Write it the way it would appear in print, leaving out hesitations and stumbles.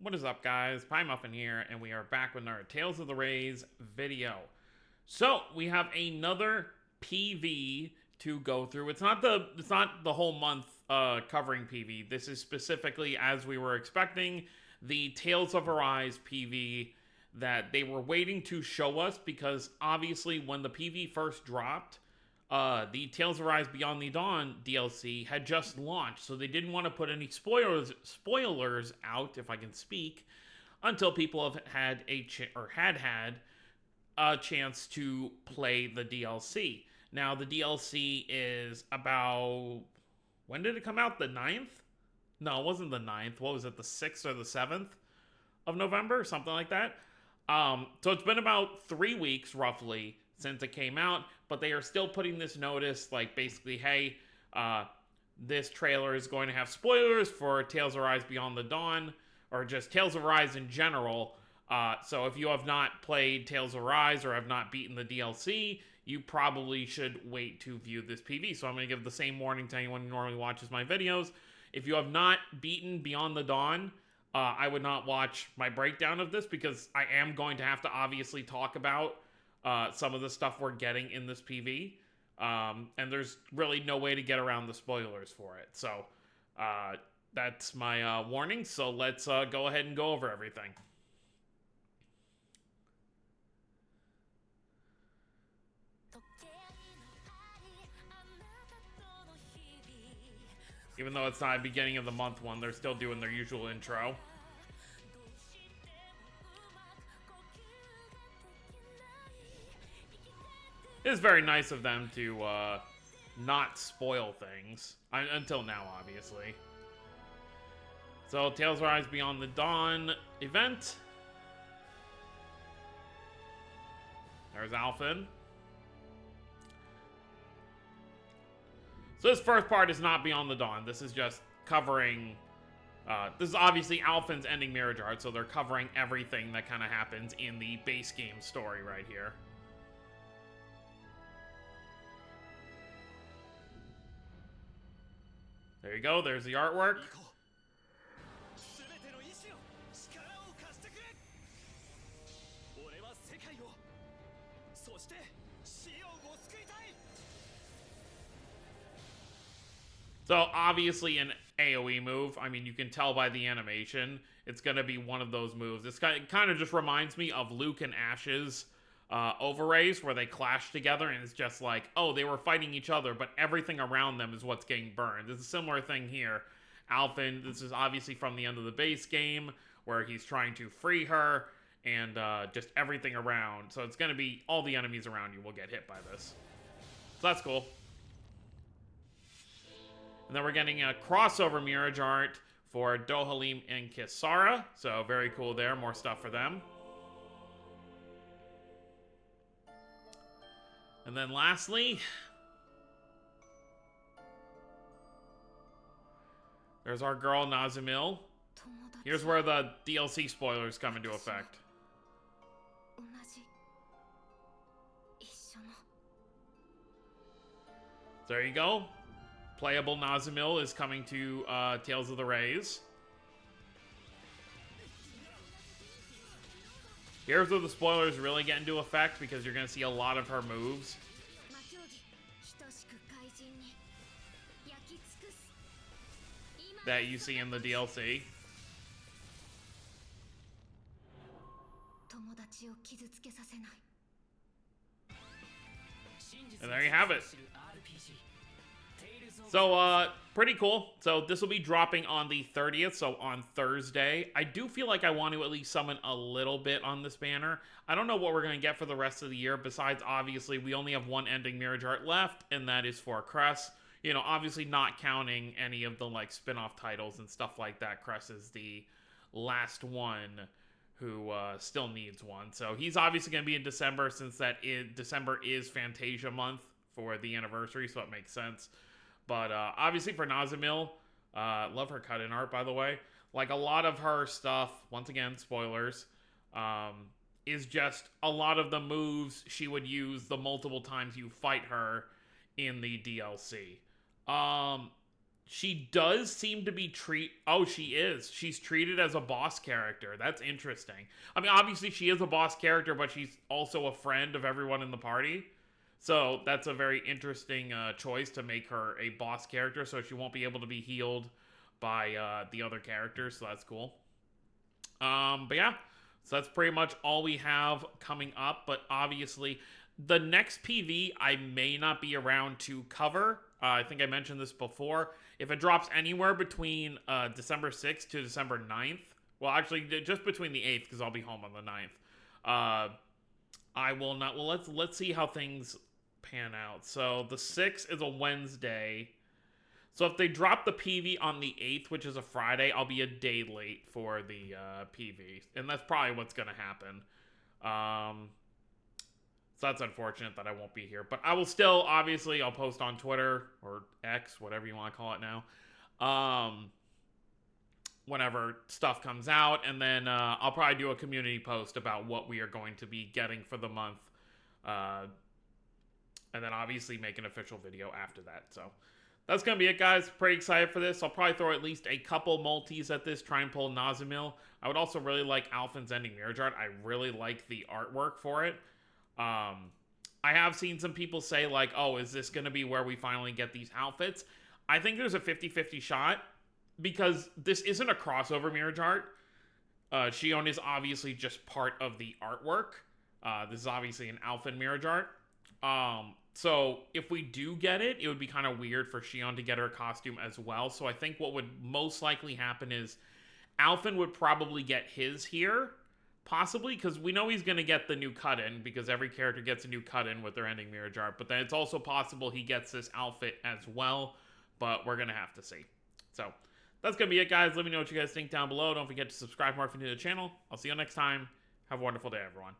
What is up, guys? Pie Muffin here, and we are back with our Tales of the Rays video. So we have another PV to go through. It's not the whole month covering PV. This is specifically, as we were expecting, the Tales of Arise PV that they were waiting to show us, because obviously when the PV first dropped, the Tales of Rise Beyond the Dawn DLC had just launched, so they didn't want to put any spoilers out, if I can speak, until people have had had a chance to play the DLC. Now the DLC is about, when did it come out? The 9th? No, it wasn't the 9th. What was it? The 6th or the 7th of November, something like that. So it's been about 3 weeks roughly since it came out, but they are still putting this notice, like basically, hey, this trailer is going to have spoilers for Tales of Rise Beyond the Dawn, or just Tales of Rise in general. So if you have not played Tales of Rise or have not beaten the DLC, you probably should wait to view this PV. So I'm going to give the same warning to anyone who normally watches my videos. If you have not beaten Beyond the Dawn, I would not watch my breakdown of this, because I am going to have to obviously talk about some of the stuff we're getting in this PV. And there's really no way to get around the spoilers for it. So that's my warning. So let's go ahead and go over everything. Even though it's not a beginning of the month one, they're still doing their usual intro. It is very nice of them to not spoil things. Until now, obviously. So, Tales of Rise Beyond the Dawn event. There's Alphen. So this first part is not Beyond the Dawn. This is just covering... this is obviously Alphen's ending Mirage, so they're covering everything that kind of happens in the base game story right here. There you go, there's the artwork. So obviously an AoE move. I mean, you can tell by the animation. It's going to be one of those moves. It kind of just reminds me of Luke and Ash's Overrays, where they clash together, and it's just like, oh, they were fighting each other, but everything around them is what's getting burned. It's a similar thing here. Alphen, this is obviously from the end of the base game, where he's trying to free her, and just everything around. So it's going to be all the enemies around you will get hit by this. So that's cool. And then we're getting a crossover Mirage art for Dohalim and Kisara. So very cool there. More stuff for them. And then lastly, there's our girl Nazumil. Here's where the DLC spoilers come into effect. There you go. Playable Nazumil is coming to Tales of the Rays. Here's where the spoilers really get into effect, because you're going to see a lot of her moves that you see in the DLC. And there you have it. So, pretty cool. So, this will be dropping on the 30th, so on Thursday. I do feel like I want to at least summon a little bit on this banner. I don't know what we're going to get for the rest of the year, besides, obviously, we only have one ending Mirage art left, and that is for Cress. You know, obviously not counting any of the, like, spin-off titles and stuff like that. Cress is the last one who still needs one. So, he's obviously going to be in December, since December is Fantasia month for the anniversary, so it makes sense. But obviously for Nazumil, love her cut-in art, by the way. Like, a lot of her stuff, once again, spoilers, is just a lot of the moves she would use the multiple times you fight her in the DLC. She does seem to be oh, she is. She's treated as a boss character. That's interesting. I mean, obviously she is a boss character, but she's also a friend of everyone in the party. So that's a very interesting choice to make her a boss character, so she won't be able to be healed by the other characters, so that's cool. But yeah, so that's pretty much all we have coming up, but obviously the next PV I may not be around to cover. I think I mentioned this before. If it drops anywhere between December 6th to December 9th, well, actually, just between the 8th, because I'll be home on the 9th, I will not. Well, let's see how things pan out. So the 6th is a Wednesday. So if they drop the PV on the 8th, which is a Friday, I'll be a day late for the PV. And that's probably what's going to happen. So that's unfortunate that I won't be here. But I will still, obviously, I'll post on Twitter or X, whatever you want to call it now, whenever stuff comes out. And then I'll probably do a community post about what we are going to be getting for the month. And then obviously make an official video after that. So that's going to be it, guys. Pretty excited for this. I'll probably throw at least a couple multis at this, try and pull Nazamil. I would also really like Alphen's Ending Mirrorjart. I really like the artwork for it. I have seen some people say, like, oh, is this going to be where we finally get these outfits? I think there's a 50-50 shot, because this isn't a crossover Mirrorjart. Xion is obviously just part of the artwork. This is obviously an Alphen Mirrorjart. So if we do get it, it would be kind of weird for Xion to get her costume as well. So I think what would most likely happen is Alphen would probably get his here, possibly, because we know he's going to get the new cut-in, because every character gets a new cut-in with their Ending Mirrorjart. But then it's also possible he gets this outfit as well, but we're going to have to see. So that's going to be it, guys. Let me know what you guys think down below. Don't forget to subscribe more if you're new to the channel. I'll see you next time. Have a wonderful day, everyone.